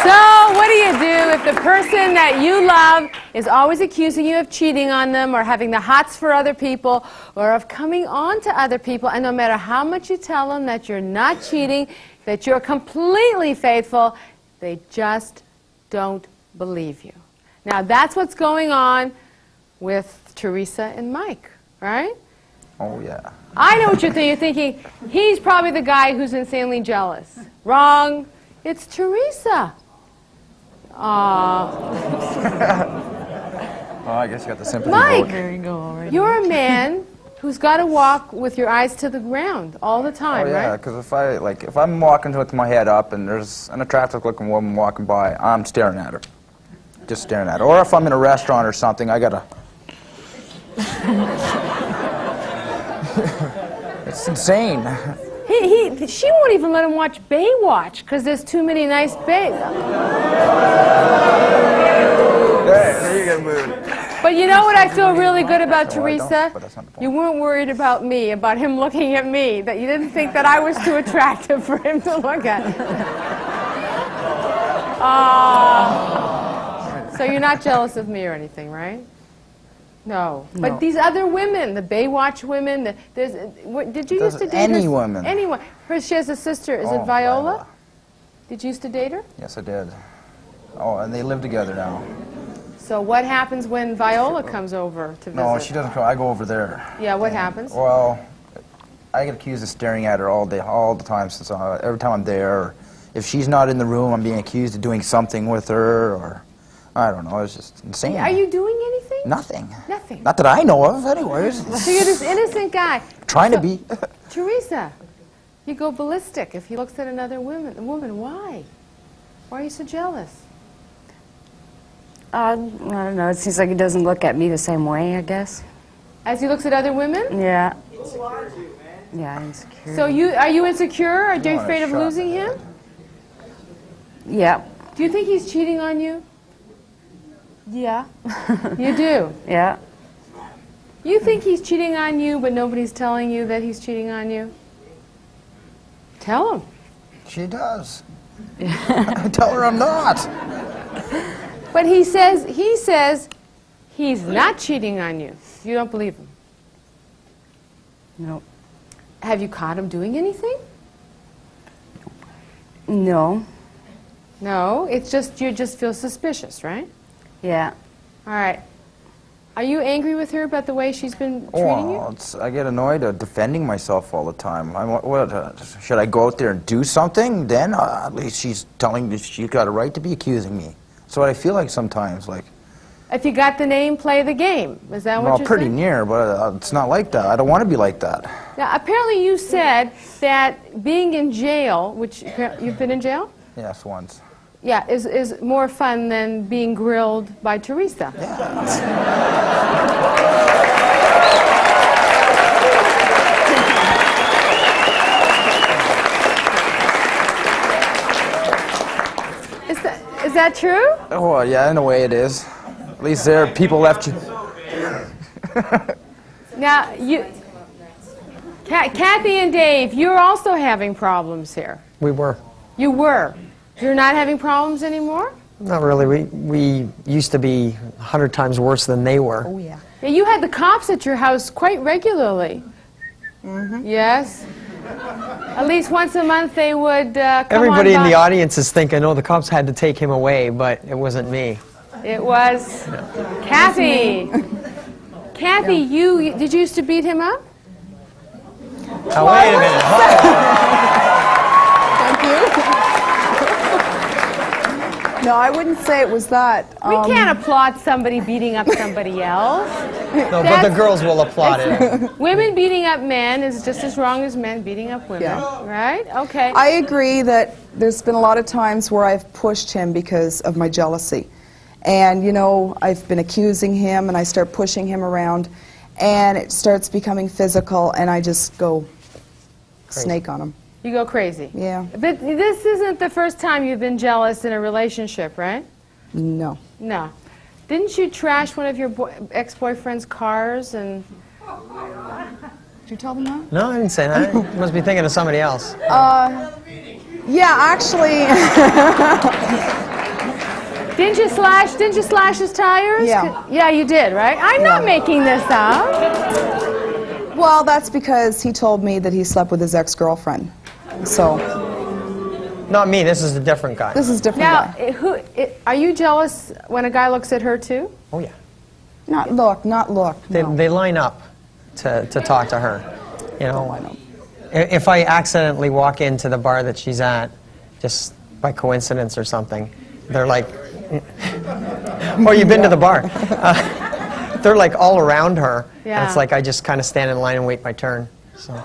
So, what do you do if the person that you love is always accusing you of cheating on them or having the hots for other people or of coming on to other people, and no matter how much you tell them that you're not cheating, that you're completely faithful, they just don't believe you? Now, that's what's going on with Teresa and Mike, right? Oh, yeah. I know what you're thinking. You're thinking, he's probably the guy who's insanely jealous. Wrong. It's Teresa. Oh, I guess you got the sympathy Mike, vote. There you go. You're a man who's got to walk with your eyes to the ground all the time, right? Oh, yeah, because if I'm walking with my head up and there's an attractive-looking woman walking by, I'm staring at her. Just staring at her. Or if I'm in a restaurant or something, I gotta... It's insane. She won't even let him watch Baywatch because there's too many nice bays. There you get moved. But you know what I feel really good about No, Teresa? You weren't worried about me, about him looking at me, that you didn't think that I was too attractive for him to look at. So you're not jealous of me or anything, right? No. But these other women, the Baywatch women, did you used to date any woman. Anyone. She has a sister. Is it Viola? Did you used to date her? Yes, I did. Oh, and they live together now. So what happens when Viola comes over to visit? No, she doesn't come. I go over there. Yeah, what happens? Well, I get accused of staring at her all day, all the time. Since every time I'm there, or if she's not in the room, I'm being accused of doing something with her, or I don't know. It's just insane. Are you doing anything? Nothing. Nothing. Not that I know of, anyways. So you're this innocent guy. Trying to be. Teresa, you go ballistic if he looks at another woman. Why? Why are you so jealous? I don't know. It seems like he doesn't look at me the same way, I guess. As he looks at other women? Yeah. Yeah, insecure. So are you insecure? Are you afraid of losing him? Yeah. Do you think he's cheating on you? Yeah. You do? Yeah. You think he's cheating on you, but nobody's telling you that he's cheating on you? Tell him. She does. I tell her I'm not. But he says he's not cheating on you. You don't believe him? No. Have you caught him doing anything? No. No, it's just you just feel suspicious, right? Yeah. All right. Are you angry with her about the way she's been treating you? I get annoyed at defending myself all the time. Should I go out there and do something? Then at least she's telling me she's got a right to be accusing me. That's what I feel like sometimes. Like, if you got the name, play the game. Is that what you're saying? Well, pretty near, but it's not like that. I don't want to be like that. Now, apparently you said that being in jail, which you've been in jail? Yes, once. Yeah, is more fun than being grilled by Teresa. Yeah. Is that true? Oh, yeah, in a way it is. At least there are people left you. Now, Kathy and Dave, you're also having problems here. We were. You were. You're not having problems anymore? Not really. We used to be 100 times worse than they were. Oh, yeah. Yeah, you had the cops at your house quite regularly. Mm-hmm. Yes? At least once a month they would come Everybody on in the by. audience is thinking, oh, the cops had to take him away, but it wasn't me. It was Kathy. Kathy, did you used to beat him up? Now, wait a minute. Thank you. No, I wouldn't say it was that. We can't applaud somebody beating up somebody else. No, but the girls will applaud it. Women beating up men is just as wrong as men beating up women, right? Okay. I agree that there's been a lot of times where I've pushed him because of my jealousy. And, you know, I've been accusing him, and I start pushing him around, and it starts becoming physical, and I just go snake on him. You go crazy. Yeah. But this isn't the first time you've been jealous in a relationship, right? No. No. Didn't you trash one of your ex-boyfriend's cars and... Did you tell them that? No, I didn't say that. You must be thinking of somebody else. Yeah, actually... Didn't you slash his tires? Yeah. Yeah, you did, right? I'm not making this up. Well, that's because he told me that he slept with his ex-girlfriend. So, Not me, this is a different guy. this is a different Now, guy. are you jealous when a guy looks at her too? Oh, yeah. Not look, no. They line up to talk to her. You know, I know. if I accidentally walk into the bar that she's at, just by coincidence or something, they're like, oh, you've been to the bar. They're like all around her. Yeah. And it's like I just kind of stand in line and wait my turn. So.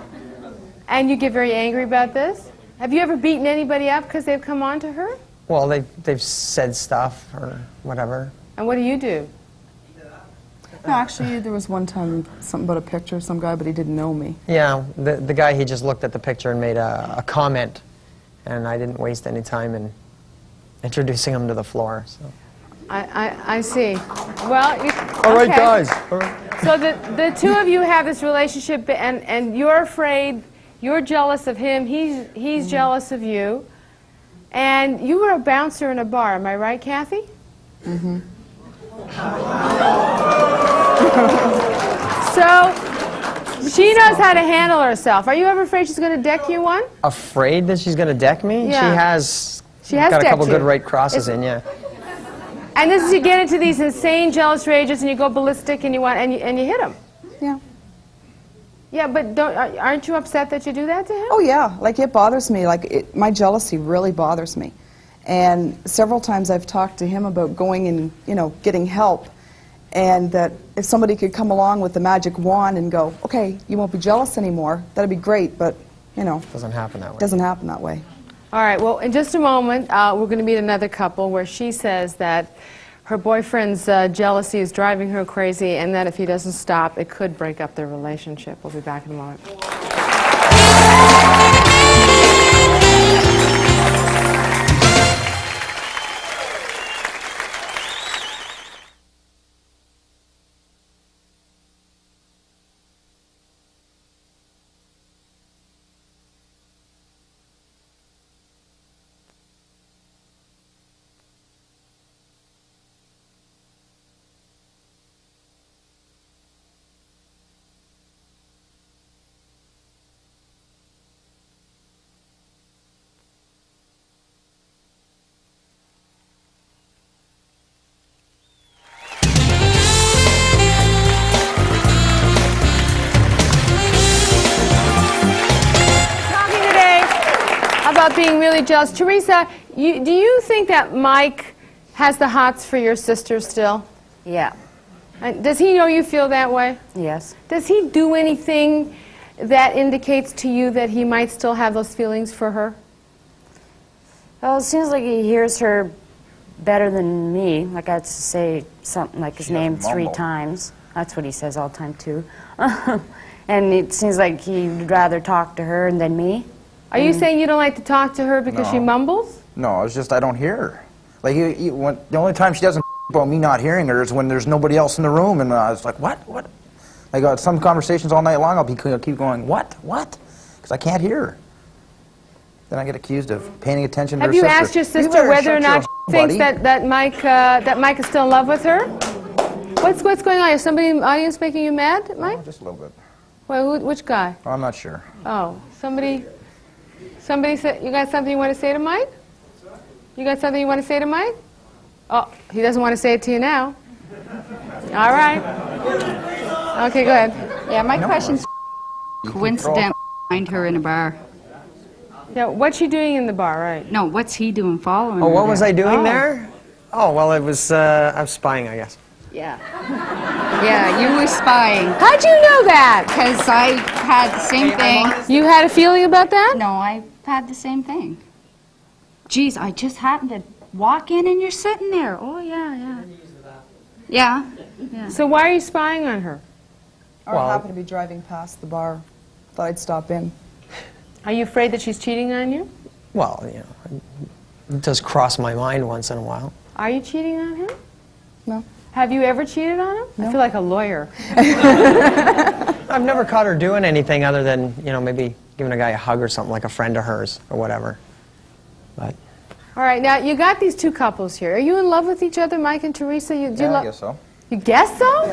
And you get very angry about this? Have you ever beaten anybody up because they've come on to her? Well, they've said stuff or whatever. And what do you do? No, actually, there was one time something about a picture of some guy, but he didn't know me. Yeah, the guy, he just looked at the picture and made a comment, and I didn't waste any time in introducing him to the floor. So. I see. Well, All right, okay. guys. All right. So the two of you have this relationship, and you're afraid, you're jealous of him, he's jealous of you, and you were a bouncer in a bar, am I right, Kathy? Mm-hmm. So, she knows how to handle herself. Are you ever afraid she's going to deck you one? Afraid that she's going to deck me? Yeah. She has got a decked couple you. good right crosses in, yeah. And this is you get into these insane jealous rages and you go ballistic and you hit him. Yeah. Yeah, but aren't you upset that you do that to him? Oh, yeah. Like, it bothers me. Like, my jealousy really bothers me. And several times I've talked to him about going and, getting help. And that if somebody could come along with the magic wand and go, okay, you won't be jealous anymore, that'd be great, but, Doesn't happen that way. it doesn't happen that way. All right, well, in just a moment, we're going to meet another couple where she says that her boyfriend's jealousy is driving her crazy and that if he doesn't stop, it could break up their relationship. We'll be back in a moment. About being really jealous. Teresa, do you think that Mike has the hots for your sister still? Yeah. And does he know you feel that way? Yes. Does he do anything that indicates to you that he might still have those feelings for her? Well, it seems like he hears her better than me. Like I had to say something like his name 3 times. That's what he says all the time, too. And it seems like he'd rather talk to her than me. Are you saying you don't like to talk to her because she mumbles? No, it's just I don't hear her. Like, the only time she doesn't about me not hearing her is when there's nobody else in the room, and I was like, what? I got some conversations all night long, I'll keep going, what? Because I can't hear her. Then I get accused of paying attention to her Have you sister. asked your You sister better whether or shut not your she thinks buddy. that Mike is still in love with her? What's going on? Is somebody in the audience making you mad, Mike? Oh, just a little bit. Well, which guy? I'm not sure. Oh, somebody said, you got something you want to say to Mike? You got something you want to say to Mike? Oh, he doesn't want to say it to you now. All right. Okay, go ahead. Yeah, my question's coincident find her in a bar. Yeah, what's she doing in the bar, right? No, what's he doing following Oh, her what was there? I doing Oh. there? Oh, well, I was spying, I guess. Yeah. Yeah, you were spying. How'd you know that? Because I had the same thing. You had a feeling about that? No, I had the same thing. Geez, I just happened to walk in and you're sitting there. Oh, yeah. Yeah. So why are you spying on her? Or Well- I happened to be driving past the bar. Thought I'd stop in. Are you afraid that she's cheating on you? Well, it does cross my mind once in a while. Are you cheating on him? No. Have you ever cheated on him? I feel like a lawyer. I've never caught her doing anything other than, maybe giving a guy a hug or something, like a friend of hers or whatever. But All right, now you got these two couples here. Are you in love with each other, Mike and Teresa? Do you Yeah, I guess so. You guess so?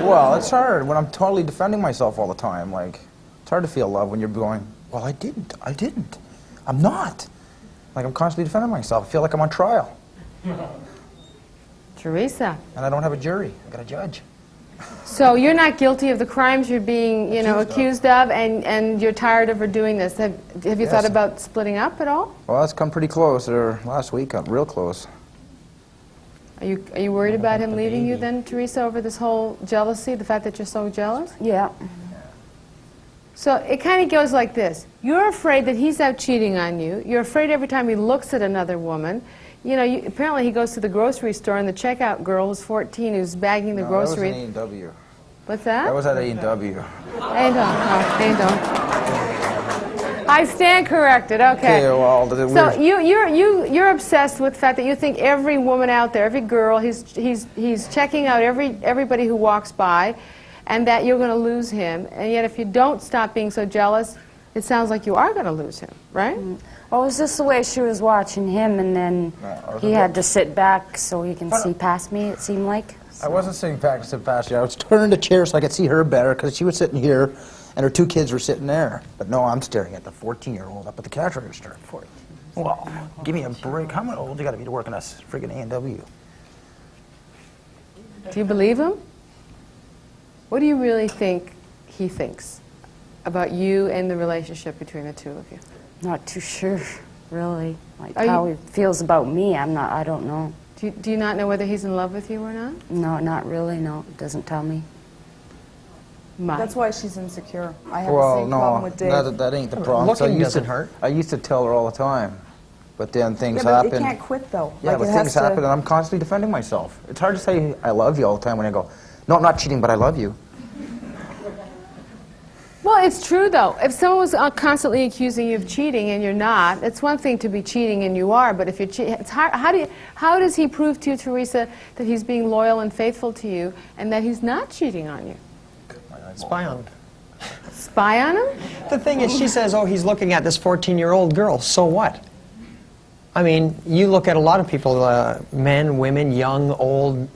Well, it's hard when I'm totally defending myself all the time. Like, it's hard to feel love when you're going, well, I didn't. I'm not. Like, I'm constantly defending myself. I feel like I'm on trial. Teresa. And I don't have a jury. I got a judge. So you're not guilty of the crimes you're being, accused of, and you're tired of her doing this. Have you thought about splitting up at all? Well, it's come pretty close. Last week, got real close. Are you worried about him leaving you then, Teresa, over this whole jealousy, the fact that you're so jealous? Yeah. So it kind of goes like this. You're afraid that he's out cheating on you. You're afraid every time he looks at another woman. Apparently he goes to the grocery store and the checkout girl who's 14 who's bagging the groceries. That was at A&W. What's that? That was at A&W. A&W. I stand corrected. Okay. Well, so you're obsessed with the fact that you think every woman out there, every girl, he's checking out everybody who walks by, and that you're going to lose him. And yet, if you don't stop being so jealous, it sounds like you are going to lose him, right? Well, it was just the way she was watching him, and then he had to sit back so he can see past me. It seemed like. I wasn't sitting back to sit past you. I was turning the chair so I could see her better because she was sitting here and her two kids were sitting there. But no, I'm staring at the 14-year-old up at the cash register. 14. Well, give me a break. How old you got to be to work in a friggin' A&W? Do you believe him? What do you really think he thinks about you and the relationship between the two of you? Not too sure, really. Like how he feels about me, I don't know. Do you not know whether he's in love with you or not? No, not really, no. It doesn't tell me. That's why she's insecure. I have the same problem with Dave. That ain't the problem. Looking doesn't hurt. I used to tell her all the time, but then things Yeah, but happen. it can't quit though. Yeah, Like, but it has things to- happen and I'm constantly defending myself. It's hard to say I love you all the time when I go, no, I'm not cheating, but I love you. Well, it's true, though. If someone was constantly accusing you of cheating and you're not, it's one thing to be cheating and you are, but if you're cheating, it's hard. How does he prove to you, Teresa, that he's being loyal and faithful to you and that he's not cheating on you? Spy on him. Spy on him? The thing is, she says, oh, he's looking at this 14-year-old girl. So what? I mean, you look at a lot of people, men, women, young, old,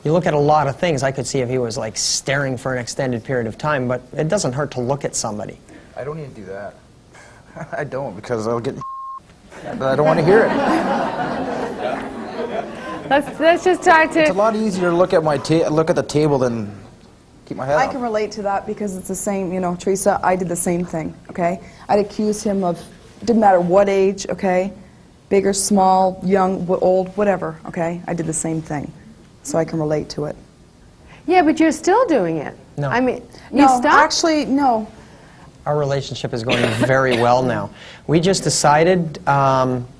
you look at a lot of things. I could see if he was like staring for an extended period of time, but it doesn't hurt to look at somebody. I don't even do that. I don't, because I'll get but I don't want to hear it. Let's just try to... It's a lot easier to look at the table than keep my head I up. can relate to that because it's the same, Teresa, I did the same thing, okay? I'd accuse him of, didn't matter what age, okay? Big or small, young, old, whatever, okay? I did the same thing. So I can relate to it. Yeah, but you're still doing it. No. I mean, you No, stopped? actually, no. Our relationship is going very well now. We just decided,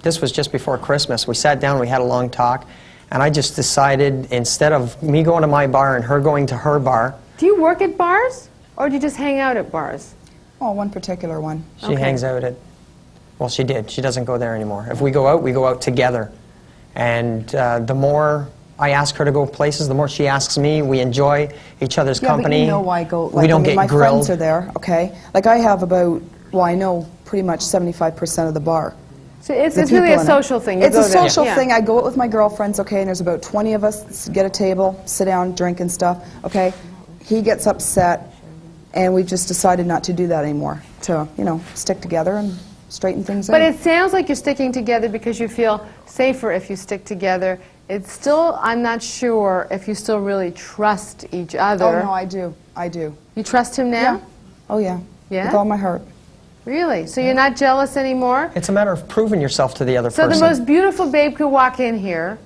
this was just before Christmas, we sat down, we had a long talk, and I just decided instead of me going to my bar and her going to her bar. Do you work at bars, or do you just hang out at bars? Oh, one particular one. She hangs out at, well, she did. She doesn't go there anymore. If we go out together. And the more I ask her to go places, the more she asks me. We enjoy each other's company. Yeah, but you know why I go. We don't get my grilled. friends are there, okay? Like I have about, well, I know pretty much 75% of the bar. So it's The really people a in it. social thing. You It's go a there. social Yeah. thing. I go out with my girlfriends, okay, and there's about 20 of us, get a table, sit down, drink and stuff, okay? He gets upset, and we've just decided not to do that anymore, to, stick together and straighten things out. But it sounds like you're sticking together because you feel safer if you stick together. It's still, I'm not sure if you still really trust each other. Oh, no, I do. I do. You trust him now? Yeah. Oh, yeah. Yeah? With all my heart. Really? So you're not jealous anymore? It's a matter of proving yourself to the other So person. the most beautiful babe could walk in here.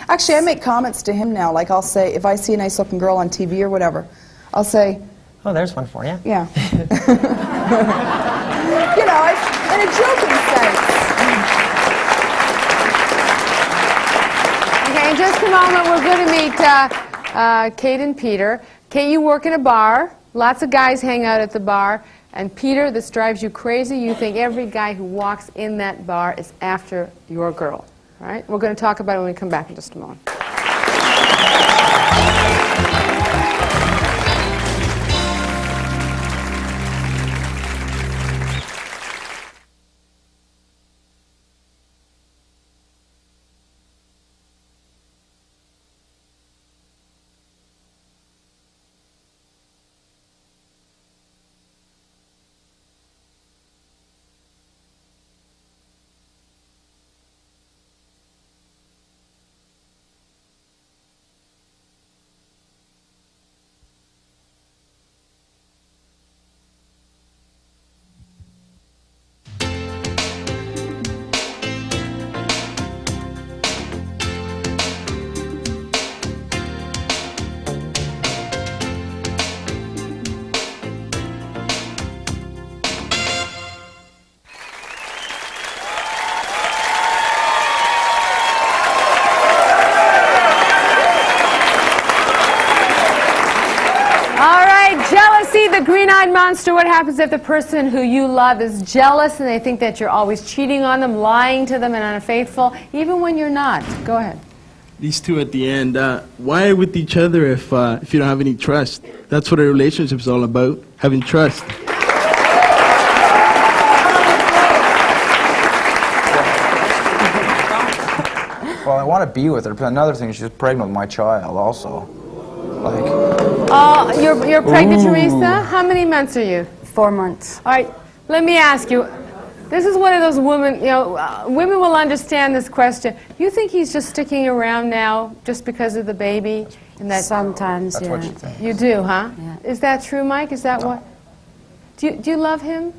Actually, I make comments to him now. Like, I'll say, if I see a nice-looking girl on TV or whatever, I'll say, Oh, there's one for you. yeah. In a joking sense. Okay, in just a moment, we're going to meet Kate and Peter. Kate, you work in a bar. Lots of guys hang out at the bar. And Peter, this drives you crazy. You think every guy who walks in that bar is after your girl. All right? We're going to talk about it when we come back in just a moment. mind monster, what happens if the person who you love is jealous and they think that you're always cheating on them, lying to them, and unfaithful, even when you're not? Go ahead. These two at the end, why with each other if you don't have any trust? That's what a relationship is all about, having trust. Well, I want to be with her, but another thing, she's pregnant with my child also. Like... You're pregnant, Teresa? How many months are you? 4 months. All right, let me ask you. This is one of those women, you know, women will understand this question. You think he's just sticking around now just because of the baby? And that Sometimes, That's yeah. what she thinks. You do, huh? Yeah. Is that true, Mike? Is that No. what? Do you love him,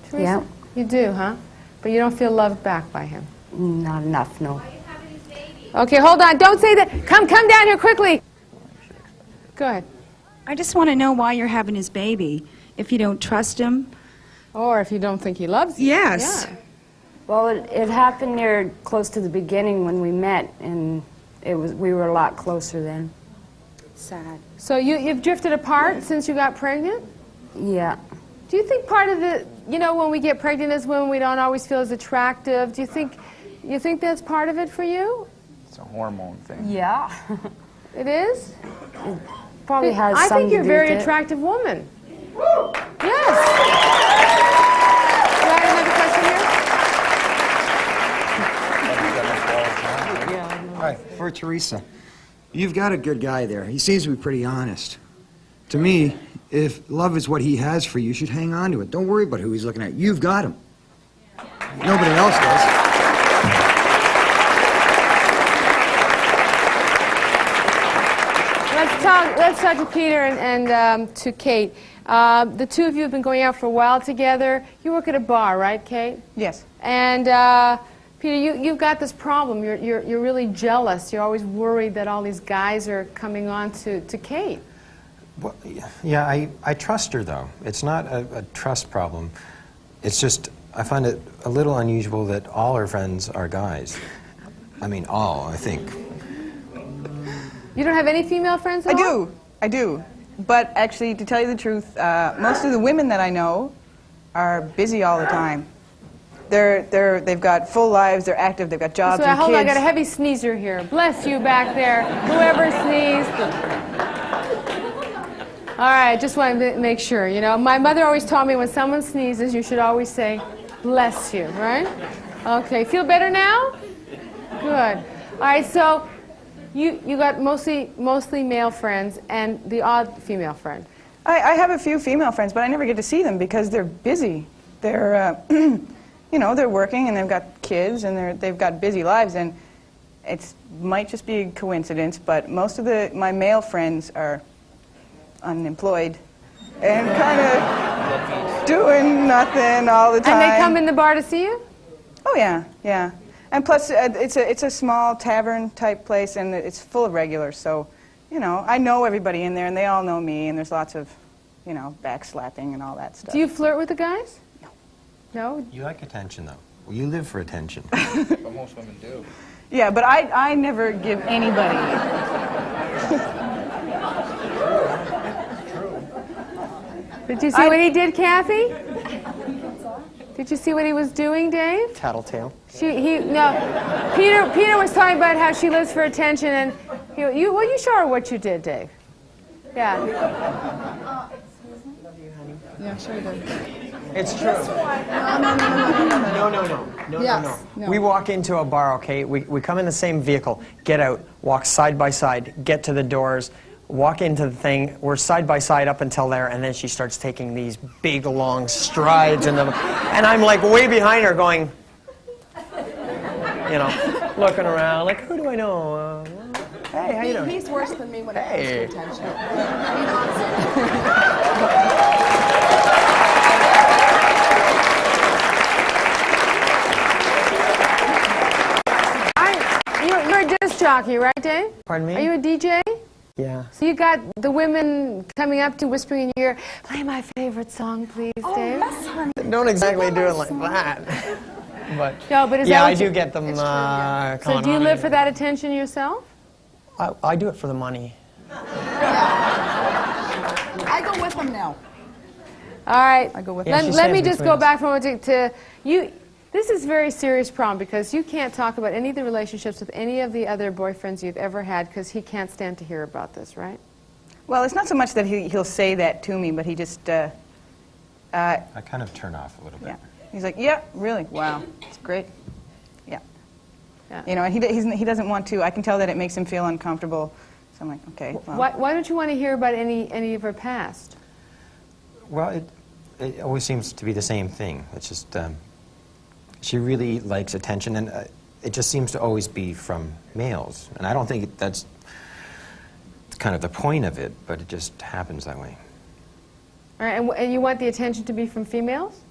Teresa? Yeah. You do, huh? But you don't feel loved back by him. Not enough, no. Okay, hold on. Don't say that. Come down here quickly. Go ahead. I just want to know why you're having his baby. If you don't trust him. Or if you don't think he loves you. Yes. Yeah. Well, it happened near close to the beginning when we met, and we were a lot closer then. Sad. So you've drifted apart since you got pregnant? Yeah. Do you think part of the, you know, when we get pregnant is when we don't always feel as attractive? Do you think that's part of it for you? It's a hormone thing. Yeah. It is? Probably has I something think you're a to do very with it. attractive woman. Yes. Do I have another question here? Hi. For Teresa, you've got a good guy there. He seems to be pretty honest. To me, if love is what he has for you, you should hang on to it. Don't worry about who he's looking at. You've got him. Nobody else does. Let's talk to Peter and to Kate. The two of you have been going out for a while together. You work at a bar, right, Kate? Yes. And Peter, you've got this problem. You're really jealous. You're always worried that all these guys are coming on to Kate. Well, yeah, I trust her, though. It's not a trust problem. It's just, I find it a little unusual that all her friends are guys. I mean, all, I think. You don't have any female friends at all? I do. But actually, to tell you the truth, most of the women that I know are busy all the time. They've got full lives, they're active, they've got jobs and Hold on, I kids. got a heavy sneezer here. Bless you back there, whoever sneezed. All right, just wanted to make sure. You know, my mother always taught me when someone sneezes, you should always say, bless you, right? Okay, feel better now? Good. All right, so you got mostly male friends and the odd female friend. I have a few female friends, but I never get to see them because they're busy. They're, you know, they're working and they've got kids and they've got busy lives, and it might just be a coincidence, but most of my male friends are unemployed and kind of doing nothing all the time. And they come in the bar to see you? Oh yeah, yeah. And plus, it's a small tavern type place, and it's full of regulars. So, you know, I know everybody in there, and they all know me. And there's lots of, you know, backslapping and all that stuff. Do you flirt with the guys? No. No? You like attention, though. Well, you live for attention. But most women do. Yeah, but I never give anybody. Did you see what he did, Kathy? Did you see what he was doing, Dave? Tattletale. No. Peter was talking about how she lives for attention, and well, you show her what you did, Dave. Yeah. Yeah, sure did. It's true. No. Yes, no. We walk into a bar, okay? We come in the same vehicle, get out, walk side by side, get to the doors, walk into the thing. We're side by side up until there, and then she starts taking these big, long strides, and I'm like way behind her going, you know, looking around, like, who do I know? Hey, how you doing? He's worse than me when it Hey. comes to attention. You're a disc jockey, right, Dave? Pardon me? Are you a DJ? Yeah. So you got the women coming up to whispering in your ear, play my favorite song, please, Dave. Don't exactly do it like that. But No, but is yeah, that I what do you- get them So coming do you on live me. for that attention yourself? I do it for the money. I go with him now. All right. I go with let, that. let me just go back for a moment to you. This is a very serious problem because you can't talk about any of the relationships with any of the other boyfriends you've ever had because he can't stand to hear about this, right? Well, it's not so much that he'll say that to me, but he just... I kind of turn off a little bit. Yeah. He's like, yeah, really? Wow, it's great. Yeah. Yeah. You know, and he doesn't want to. I can tell that it makes him feel uncomfortable. So I'm like, okay. Well. Why don't you want to hear about any of her past? Well, it always seems to be the same thing. It's just, she really likes attention, and it just seems to always be from males. And I don't think that's kind of the point of it, but it just happens that way. All right, and you want the attention to be from females?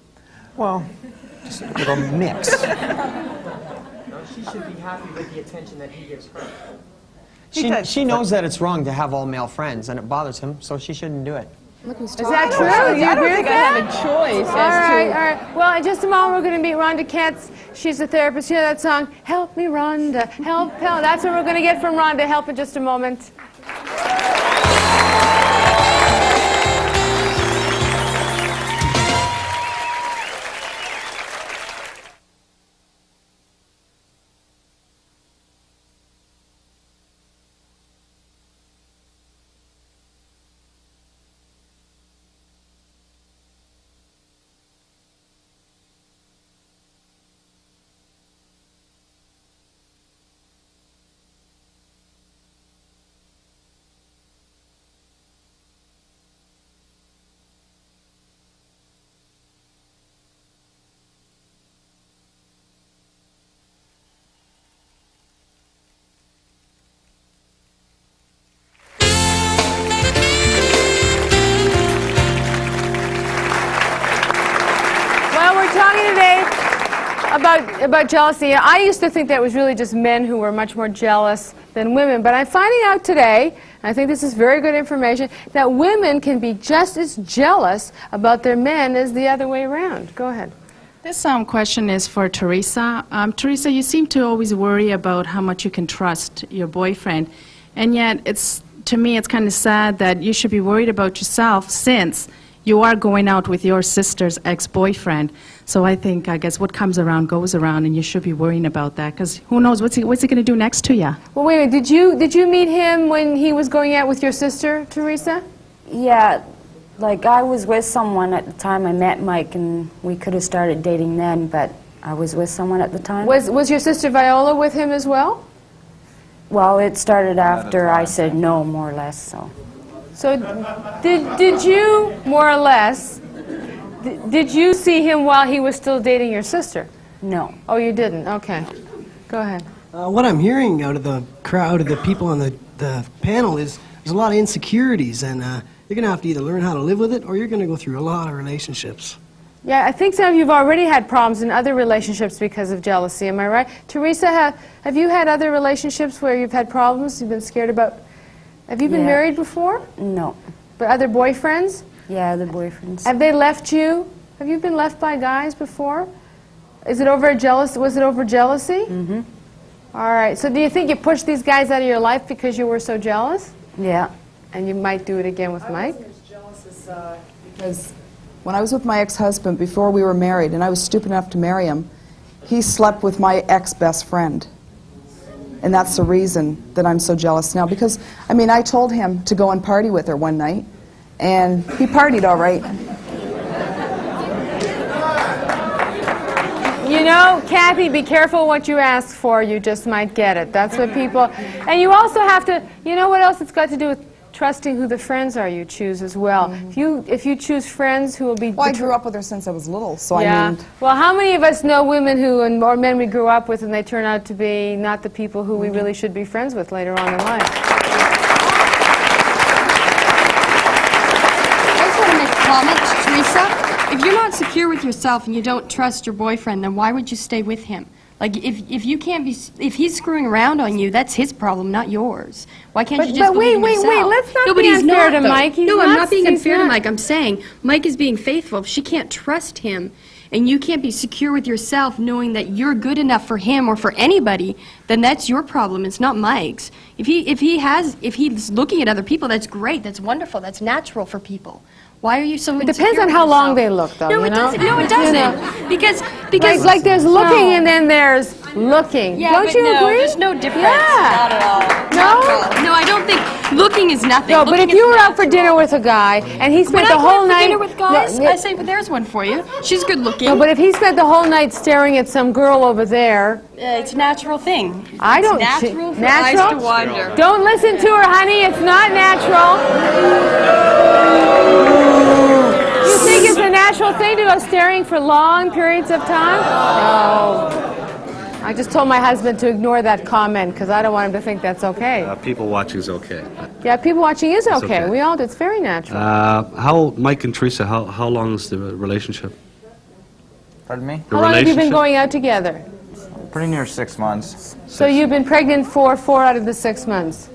Well, just a little mix. She should be happy with the attention that he gives her. She knows that it's wrong to have all male friends, and it bothers him, so she shouldn't do it. Is that true? I don't think I have a choice. All right. Well, in just a moment, we're going to meet Rhonda Katz. She's a therapist. You know that song, Help Me, Rhonda, help. That's what we're going to get from Rhonda. Help in just a moment. About jealousy. I used to think that was really just men who were much more jealous than women, but I'm finding out today, and I think this is very good information, that women can be just as jealous about their men as the other way around. Go ahead. This question is for Teresa. Teresa, you seem to always worry about how much you can trust your boyfriend, and yet to me it's kind of sad that you should be worried about yourself since you are going out with your sister's ex-boyfriend. So I guess what comes around goes around, and you should be worrying about that, because who knows what's he going to do next to you? Well, wait a minute. Did you meet him when he was going out with your sister, Teresa? Yeah, like I was with someone at the time I met Mike, and we could have started dating then, but I was with someone at the time. Was your sister Viola with him as well? Well, it started after I said no, more or less, so. So did you, more or less, did you see him while he was still dating your sister? No. Oh, you didn't? Okay. Go ahead. What I'm hearing out of the crowd, of the people on the panel, is there's a lot of insecurities, and you're going to have to either learn how to live with it, or you're going to go through a lot of relationships. Yeah, I think some of you have already had problems in other relationships because of jealousy. Am I right? Teresa, have you had other relationships where you've had problems, you've been scared about? Have you been married before? No. But other boyfriends? Yeah, other boyfriends. Have they left you? Have you been left by guys before? Was it over jealousy? Mm-hmm. All right. So do you think you pushed these guys out of your life because you were so jealous? Yeah. And you might do it again with Mike? I wasn't as jealous as, because when I was with my ex-husband, before we were married, and I was stupid enough to marry him, he slept with my ex-best friend. And that's the reason that I'm so jealous now. Because, I mean, I told him to go and party with her one night, and he partied all right. You know, Kathy, be careful what you ask for. You just might get it. That's what people... And you also have to... You know what else it's got to do with trusting who the friends are you choose as well. Mm-hmm. If you choose friends who will be... Well, I grew up with her since I was little, so yeah. I mean... Well, how many of us know women who, or men we grew up with, and they turn out to be not the people who we really should be friends with later on in life? I just want to make a comment, Teresa. If you're not secure with yourself and you don't trust your boyfriend, then why would you stay with him? Like, if you can't be, if he's screwing around on you, that's his problem, not yours. Why can't you just believe in yourself? Wait, let's not be unfair to Mike. No, I'm not being unfair to Mike. I'm saying Mike is being faithful. If she can't trust him, and you can't be secure with yourself knowing that you're good enough for him or for anybody, then that's your problem. It's not Mike's. If he's looking at other people, that's great. That's wonderful. That's natural for people. Why are you so insecure? It depends on how long they look, though. No, you it know? doesn't. No, it doesn't. You know? Because Like there's looking and then there's looking. Yeah, Don't but you no, agree? there's no difference. Yeah. Not at all. No? No, I don't think looking is nothing. No, but Looking if you is were out for natural. dinner with a guy and he spent When the whole I go out for night... dinner with guys, No, I say, but there's one for you. She's good looking. no, but if he spent the whole night staring at some girl over there... It's a natural thing. I don't... It's natural for natural? eyes to wander. Don't listen to her, honey. It's not natural. You think it's a natural thing to go staring for long periods of time? No. I just told my husband to ignore that comment because I don't want him to think that's okay. People watching is okay. Yeah, people watching is It's okay. okay. We all do. It's very natural. How, Mike and Teresa, how long is the relationship? Pardon me? The How long have you been relationship? going out together? Pretty near 6 months. So you've been pregnant for 4 out of the 6 months.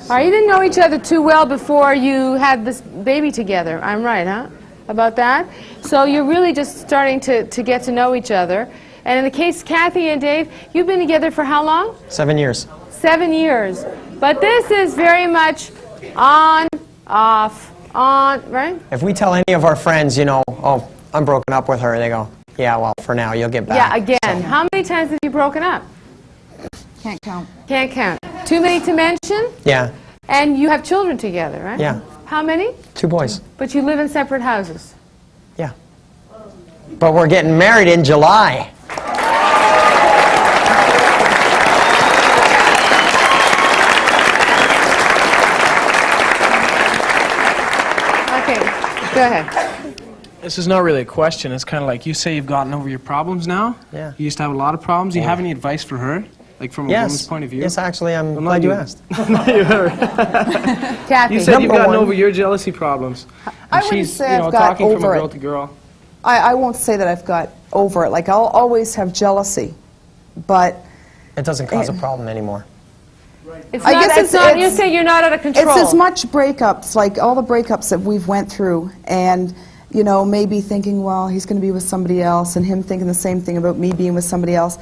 All right, you didn't know each other too well before you had this baby together. I'm right, huh? About that? So you're really just starting to get to know each other. And in the case Kathy and Dave, you've been together for how long? 7 years. 7 years. But this is very much on, off, on, right? If we tell any of our friends, you know, oh, I'm broken up with her, they go, yeah, well, for now, you'll get back. Yeah, again. How many times have you broken up? Can't count. Can't count. Too many to mention? Yeah, And you have children together, right? yeah. How many? 2 boys. But you live in separate houses. Yeah. But we're getting married in July. Okay, go ahead. This is not really a question. It's kind of like you say you've gotten over your problems now. Yeah. You used to have a lot of problems. Do you Yeah. have any advice for her? Like from a woman's point of view? Yes, actually, I'm not glad you you. asked. Kathy. You said you've Number gotten one- over your jealousy problems. I And wouldn't she's, say you know, I've got talking from over a girl it. to girl. I won't say that I've got over it. Like, I'll always have jealousy, but It doesn't cause a problem anymore. It's I not, guess it's not, you say you're not out of control. It's as much breakups, like all the breakups that we've went through, and you know, maybe thinking, well, he's going to be with somebody else, and him thinking the same thing about me being with somebody else.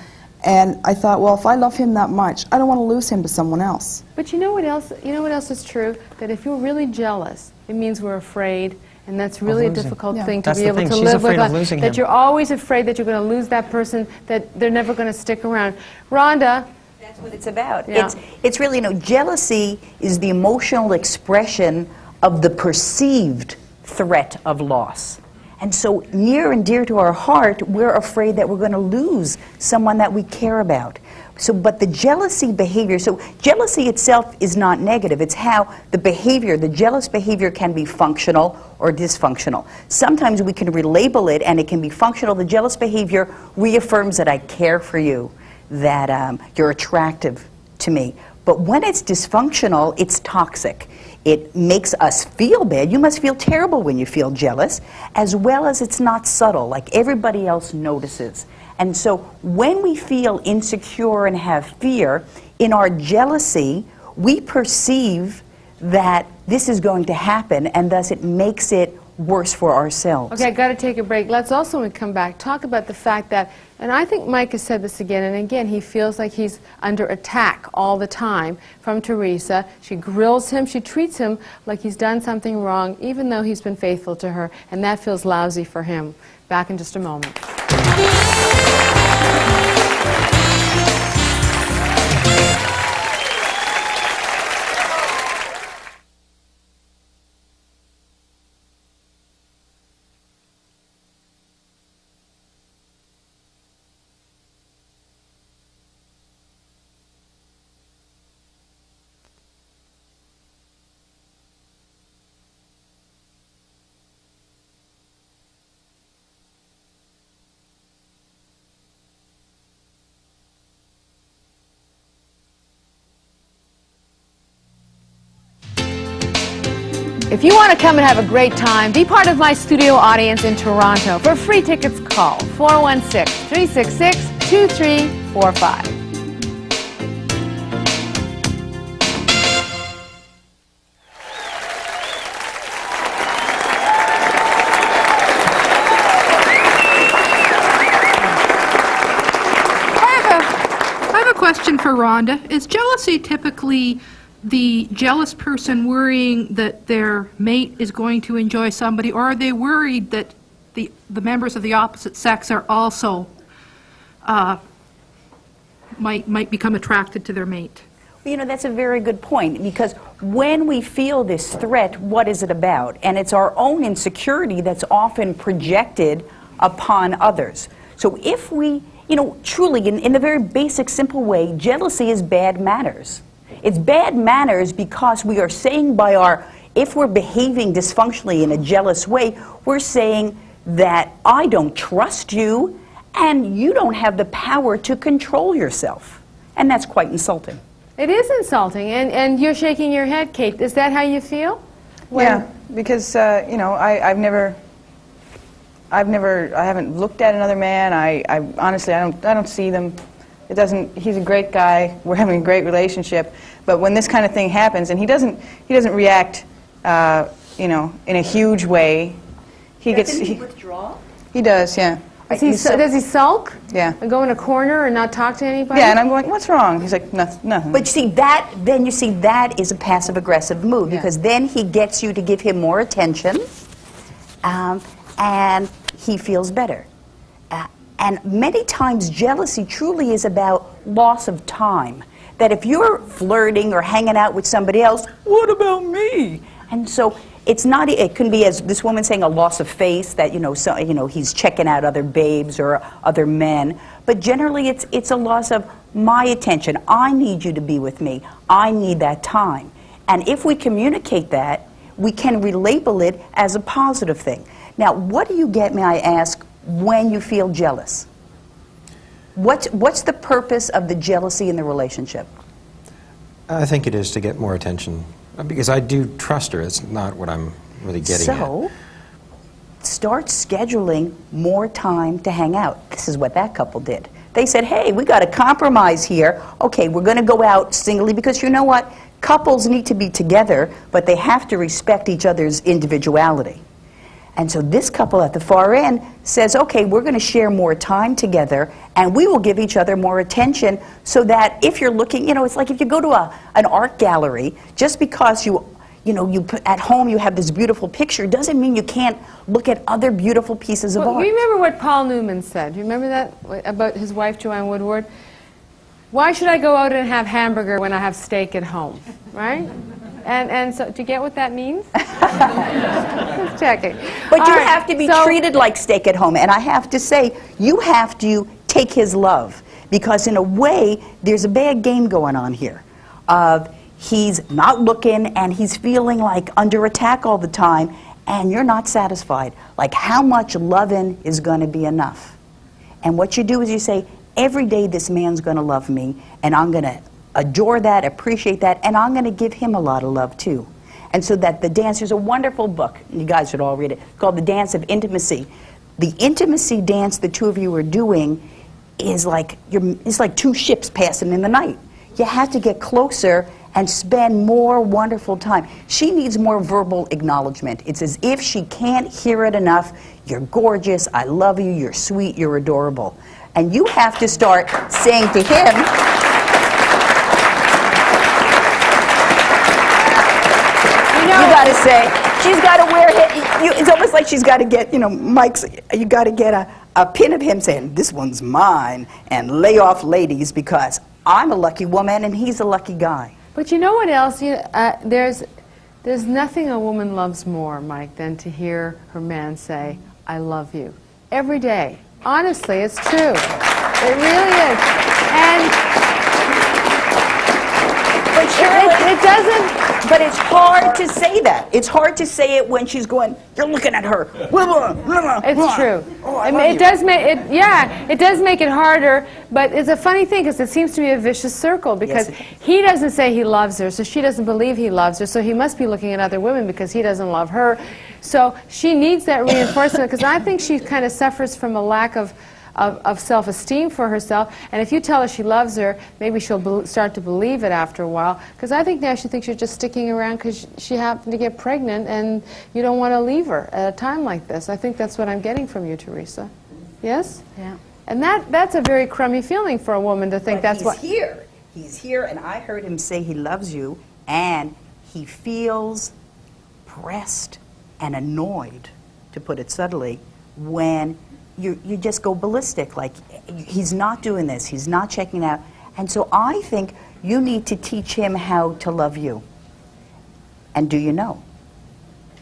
And I thought, well, if I love him that much, I don't want to lose him to someone else. But you know what else? You know what else is true? That if you're really jealous, it means we're afraid, and that's really a losing. difficult Yeah. thing to That's be the able thing. to She's live with. afraid of losing That him. you're always afraid that you're going to lose that person, that they're never going to stick around. Rhonda. That's what it's about. Yeah. It's really, jealousy is the emotional expression of the perceived threat of loss. And so near and dear to our heart, we're afraid that we're going to lose someone that we care about. So, but the jealousy behavior, so jealousy itself is not negative. It's how the behavior, the jealous behavior can be functional or dysfunctional. Sometimes we can relabel it and it can be functional. The jealous behavior reaffirms that I care for you, that you're attractive to me. But when it's dysfunctional, it's toxic. It makes us feel bad. You must feel terrible when you feel jealous, as well as it's not subtle, like everybody else notices. And so when we feel insecure and have fear, in our jealousy, we perceive that this is going to happen, and thus it makes it worse for ourselves. Okay, I got to take a break. Let's also, when we come back, talk about the fact that, and I think Mike has said this again and again, he feels like he's under attack all the time from Teresa. She grills him, she treats him like he's done something wrong, even though he's been faithful to her, and that feels lousy for him. Back in just a moment. If you want to come and have a great time, be part of my studio audience in Toronto. For free tickets, call 416-366-2345. I have a question for Rhonda. Is jealousy typically the jealous person worrying that their mate is going to enjoy somebody, or are they worried that the members of the opposite sex are also might become attracted to their mate? You know, that's a very good point, because when we feel this threat, what is it about? And it's our own insecurity that's often projected upon others. So if we, you know, truly, in the very basic, simple way, jealousy is bad manners. It's bad manners because we are saying by our, if we're behaving dysfunctionally in a jealous way, we're saying that I don't trust you and you don't have the power to control yourself. And that's quite insulting. It is insulting, and you're shaking your head, Kate. Is that how you feel? Yeah, because you know, I haven't looked at another man. I honestly, I don't see them. It doesn't. He's a great guy. We're having a great relationship. But when this kind of thing happens, and he doesn't react, you know, in a huge way. Doesn't he withdraw? He does, yeah. Does he sulk? Yeah. And go in a corner and not talk to anybody? Yeah, and I'm going, what's wrong? He's like, nothing. But you see, that is a passive-aggressive move, because then he gets you to give him more attention, and he feels better. And many times, jealousy truly is about loss of time. That if you're flirting or hanging out with somebody else, what about me? And so it's not. It can be, as this woman saying, a loss of face, that he's checking out other babes or other men. But generally, it's a loss of my attention. I need you to be with me. I need that time. And if we communicate that, we can relabel it as a positive thing. Now, what do you get, may I ask, when you feel jealous? What's the purpose of the jealousy in the relationship? I think it is to get more attention. Because I do trust her. It's not what I'm really getting at. So, start scheduling more time to hang out. This is what that couple did. They said, hey, we got a compromise here. Okay, we're going to go out singly, because you know what? Couples need to be together, but they have to respect each other's individuality. And so this couple at the far end says, okay, we're going to share more time together, and we will give each other more attention, so that if you're looking, you know, it's like if you go to an art gallery, just because at home you have this beautiful picture, doesn't mean you can't look at other beautiful pieces of art. Remember what Paul Newman said? Do you remember that about his wife, Joanne Woodward? Why should I go out and have hamburger when I have steak at home, right? And so, do you get what that means? Just checking. But you have to be treated like steak at home. And I have to say, you have to take his love. Because in a way, there's a bad game going on here. He's not looking, and he's feeling like under attack all the time, and you're not satisfied. Like, how much loving is going to be enough? And what you do is you say, every day this man's going to love me, and I'm going to adore that, appreciate that, and I'm going to give him a lot of love too. And so that the dance, there's a wonderful book, you guys should all read it, called The Dance of Intimacy. The intimacy dance the two of you are doing is like, it's like two ships passing in the night. You have to get closer and spend more wonderful time. She needs more verbal acknowledgement. It's as if she can't hear it enough. You're gorgeous, I love you, you're sweet, you're adorable. And you have to start saying to him, you got to say, she's got to wear it. It's almost like she's got to get, Mike's, you got to get a pin of him saying, this one's mine, and lay off ladies, because I'm a lucky woman and he's a lucky guy. But you know what else? There's nothing a woman loves more, Mike, than to hear her man say, I love you. Every day. Honestly, it's true. It really is. But Shirley, it doesn't. But it's hard to say that. It's hard to say it when she's going, you're looking at her. It's true. Oh, it does make it harder, but it's a funny thing, because it seems to be a vicious circle, because he doesn't say he loves her, so she doesn't believe he loves her, so he must be looking at other women because he doesn't love her. So she needs that reinforcement, because I think she kind of suffers from a lack of self-esteem for herself, and if you tell her she loves her, maybe she'll start to believe it after a while, because I think now she thinks you're just sticking around because she happened to get pregnant and you don't want to leave her at a time like this. I think that's what I'm getting from you, Teresa. Yes? Yeah. And that's a very crummy feeling for a woman to think that's what... He's here, and I heard him say he loves you, And he feels pressed and annoyed, to put it subtly, when you just go ballistic, like he's not doing this, he's not checking out. And so I think you need to teach him how to love you. And do you know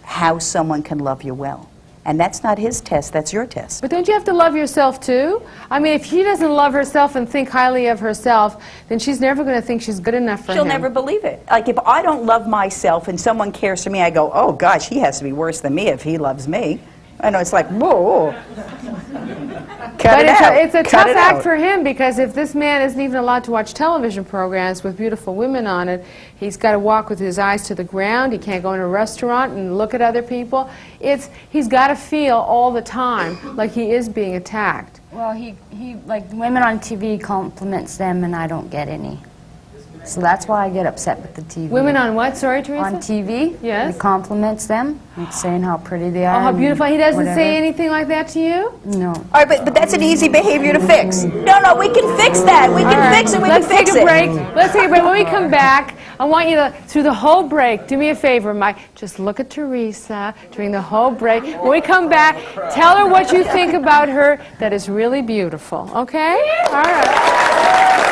how someone can love you well? And that's not his test, that's your test. But don't you have to love yourself too? I mean, if she doesn't love herself and think highly of herself, then she's never going to think she's good enough for him. She'll never believe it. Like, if I don't love myself and someone cares for me, I go, oh gosh, he has to be worse than me if he loves me. I know, it's like, whoa. But it's a tough act for him, because if this man isn't even allowed to watch television programs with beautiful women on it, he's got to walk with his eyes to the ground. He can't go in a restaurant and look at other people. He's got to feel all the time like he is being attacked. Well, he like women on TV compliments them, and I don't get any. So that's why I get upset with the TV. Women on what? Sorry, Teresa? On TV. Yes. He compliments them, like saying how pretty they are. Oh, how beautiful. He doesn't whatever. say anything like that to you? No. All right, but that's an easy behavior to fix. No, we can fix that. We can fix it. We can fix it. Let's take a break. Let's take a break. When we come back, I want you to, through the whole break, do me a favor, Mike, just look at Teresa during the whole break. When we come back, tell her what you think about her that is really beautiful. Okay? All right.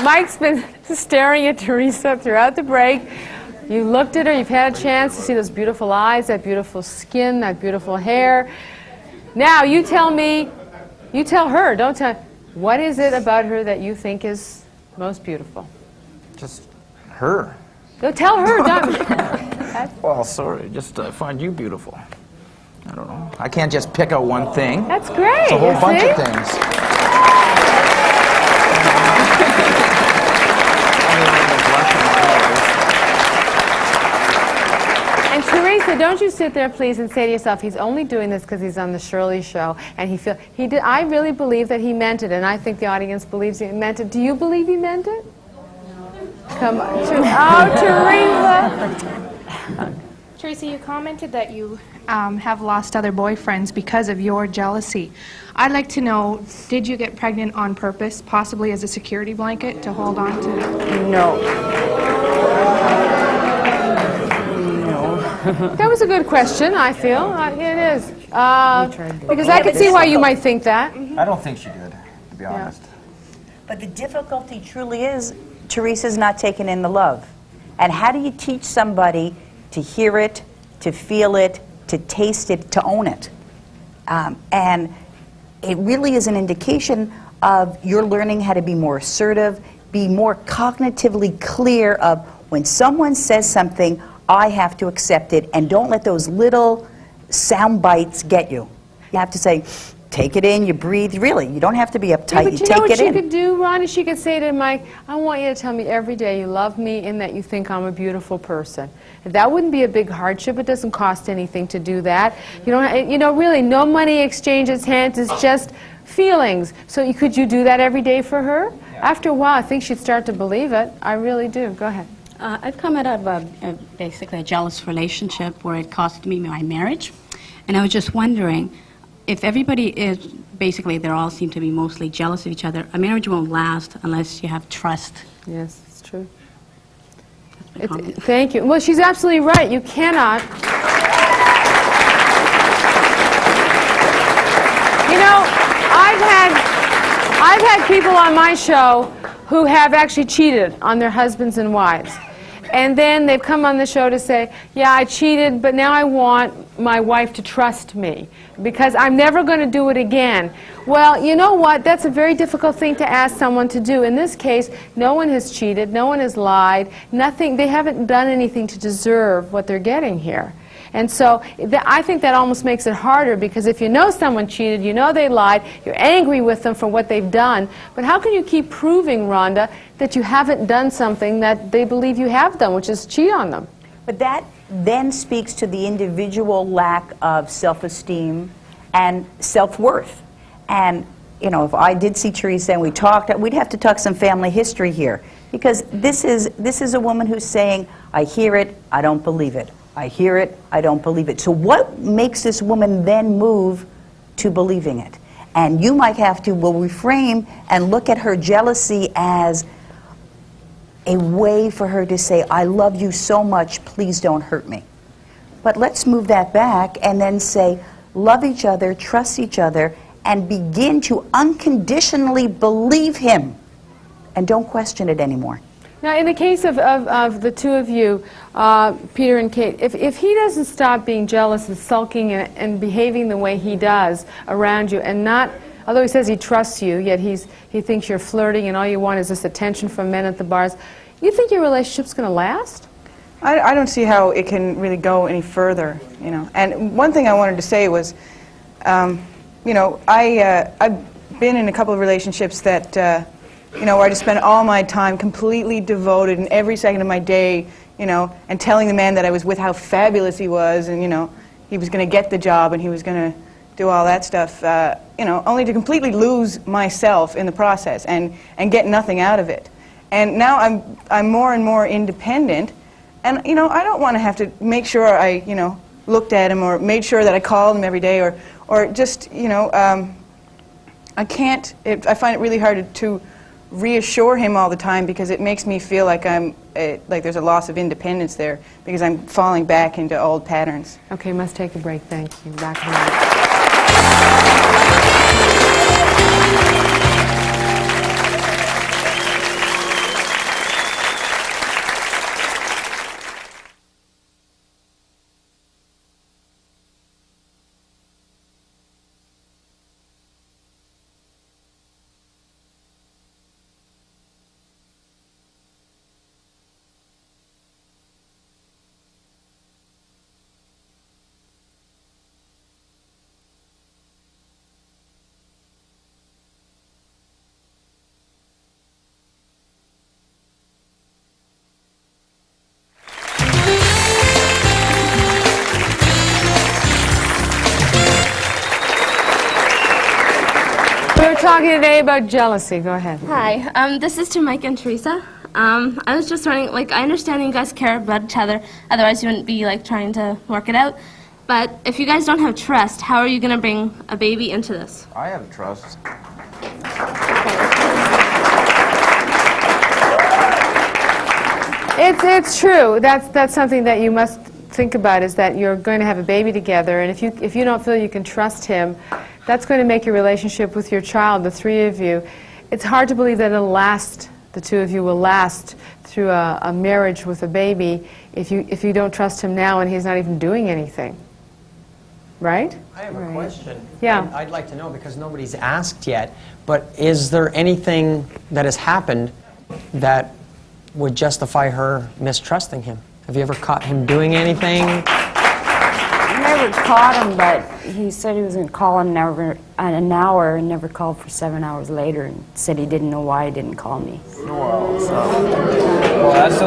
Mike's been staring at Teresa throughout the break. You looked at her, you've had a chance to see those beautiful eyes, that beautiful skin, that beautiful hair. Now, you tell me, you tell her, don't tell, what is it about her that you think is most beautiful? Just her. Go tell her, don't. Well, sorry, just I find you beautiful. I don't know. I can't just pick out one thing. That's great. It's a whole bunch see? of things. And Teresa, don't you sit there, please, and say to yourself, he's only doing this because he's on the Shirley show, and he did. I really believe that he meant it, and I think the audience believes he meant it. Do you believe he meant it? Come on. Oh, Teresa. Teresa, you commented that you have lost other boyfriends because of your jealousy. I'd like to know, did you get pregnant on purpose, possibly as a security blanket to hold on to? No. That was a good question, I feel. It is. Because I can see why you might think that. I don't think she did, to be honest. But the difficulty truly is, Teresa's not taking in the love. And how do you teach somebody to hear it, to feel it, to taste it, to own it? And it really is an indication of you're learning how to be more assertive, be more cognitively clear of when someone says something, I have to accept it, and don't let those little sound bites get you. You have to say, take it in, you breathe. Really, you don't have to be uptight, you take it in. But you know what she could do, Ron, is she could say to Mike, I want you to tell me every day you love me and that you think I'm a beautiful person. If that wouldn't be a big hardship. It doesn't cost anything to do that. You know, really, no money exchanges hands. It's just feelings. So could you do that every day for her? Yeah. After a while, I think she'd start to believe it. I really do. Go ahead. I've come out of basically a jealous relationship where it cost me my marriage. And I was just wondering, if everybody is, basically they all seem to be mostly jealous of each other, a marriage won't last unless you have trust. Yes, it's true. Thank you. Well, she's absolutely right. You cannot. You know, I've had people on my show who have actually cheated on their husbands and wives. And then they've come on the show to say, yeah, I cheated, but now I want my wife to trust me because I'm never going to do it again. Well, you know what? That's a very difficult thing to ask someone to do. In this case, no one has cheated, no one has lied, nothing. They haven't done anything to deserve what they're getting here. And so I think that almost makes it harder because if you know someone cheated, you know they lied, you're angry with them for what they've done, but how can you keep proving, Rhonda, that you haven't done something that they believe you have done, which is cheat on them? But that then speaks to the individual lack of self-esteem and self-worth. And, you know, if I did see Teresa and we talked, we'd have to talk some family history here. Because this is a woman who's saying, I hear it, I don't believe it. I hear it, I don't believe it. So what makes this woman then move to believing it? And you might have to, reframe and look at her jealousy as a way for her to say, I love you so much, please don't hurt me. But let's move that back and then say, love each other, trust each other, and begin to unconditionally believe him. And don't question it anymore. Now, in the case of the two of you, Peter and Kate, if he doesn't stop being jealous and sulking and behaving the way he does around you and not, although he says he trusts you, yet he thinks you're flirting and all you want is this attention from men at the bars, you think your relationship's going to last? I don't see how it can really go any further, you know. And one thing I wanted to say was, you know, I've been in a couple of relationships that, you know, where I just spent all my time completely devoted in every second of my day, you know, and telling the man that I was with how fabulous he was and, you know, he was going to get the job and he was going to do all that stuff, you know, only to completely lose myself in the process and get nothing out of it. And now I'm more and more independent, and, you know, I don't want to have to make sure I, you know, looked at him or made sure that I called him every day or just, you know, I can't, I find it really hard to reassure him all the time because it makes me feel like like there's a loss of independence there because I'm falling back into old patterns. Okay, must take a break. Thank you. Back talking today about jealousy. Go ahead. Hi, this is to Mike and Teresa. I was just wondering, like, I understand you guys care about each other, otherwise you wouldn't be, like, trying to work it out. But if you guys don't have trust, how are you going to bring a baby into this? I have trust. It's true. That's something that you must think about, is that you're going to have a baby together, and if you don't feel you can trust him, that's going to make your relationship with your child, the three of you, it's hard to believe that it'll last, the two of you will last through a marriage with a baby if you don't trust him now and he's not even doing anything. Right? I have a question. Yeah. I'd like to know, because nobody's asked yet, but is there anything that has happened that would justify her mistrusting him? Have you ever caught him doing anything? I never caught him, but he said he was going to call in an hour and never called for 7 hours later and said he didn't know why he didn't call me. Well,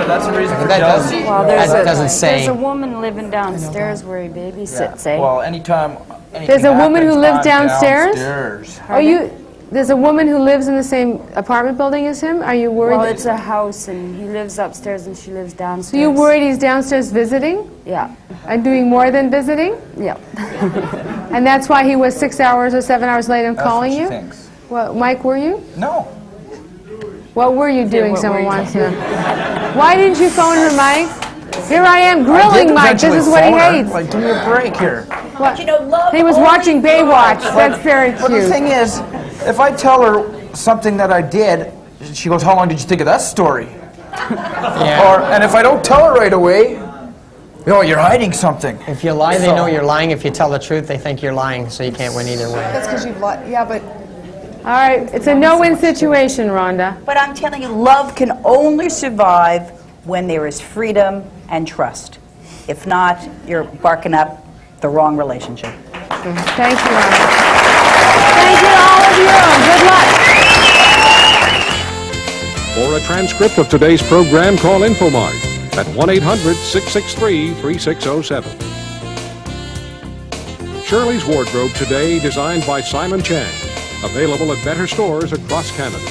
that's a reason for jealousy. Well, say. There's a woman living downstairs where he babysits, eh? Well, anytime there's a woman who lives downstairs? Downstairs. There's a woman who lives in the same apartment building as him? Are you worried? Well, it's a house, and he lives upstairs and she lives downstairs. So you're worried he's downstairs visiting? Yeah. And doing more than visiting? Yeah. And that's why he was 6 hours or 7 hours late in calling you? Thinks. Well, Mike, were you? No. What were you doing? what Someone were you wants to know. Why didn't you phone her, Mike? Here I am grilling Mike. This is what he hates. Like, give me a break here. What? You know, love he was watching Baywatch. That's very cute. But the thing is, if I tell her something that I did, she goes, how long did you think of that story? Yeah. And if I don't tell her right away, Oh, you're hiding something. If you lie, they know you're lying. If you tell the truth, they think you're lying, so you can't win either way. That's because you've lied. Yeah, but... All right, it's a no-win situation, Rhonda. But I'm telling you, love can only survive when there is freedom and trust. If not, you're barking up the wrong relationship. Thank you, Rhonda. Thank you, all of you. Good luck. For a transcript of today's program, call InfoMart at 1-800-663-3607. Shirley's Wardrobe today, designed by Simon Chang. Available at better stores across Canada.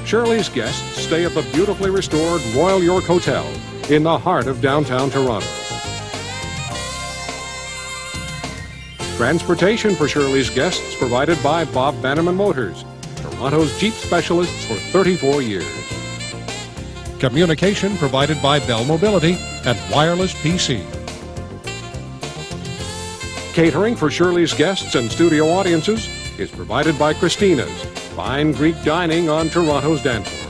Shirley's guests stay at the beautifully restored Royal York Hotel in the heart of downtown Toronto. Transportation for Shirley's guests provided by Bob Bannerman Motors, Toronto's Jeep specialists for 34 years. Communication provided by Bell Mobility and Wireless PC. Catering for Shirley's guests and studio audiences is provided by Christina's Fine Greek Dining on Toronto's Danforth.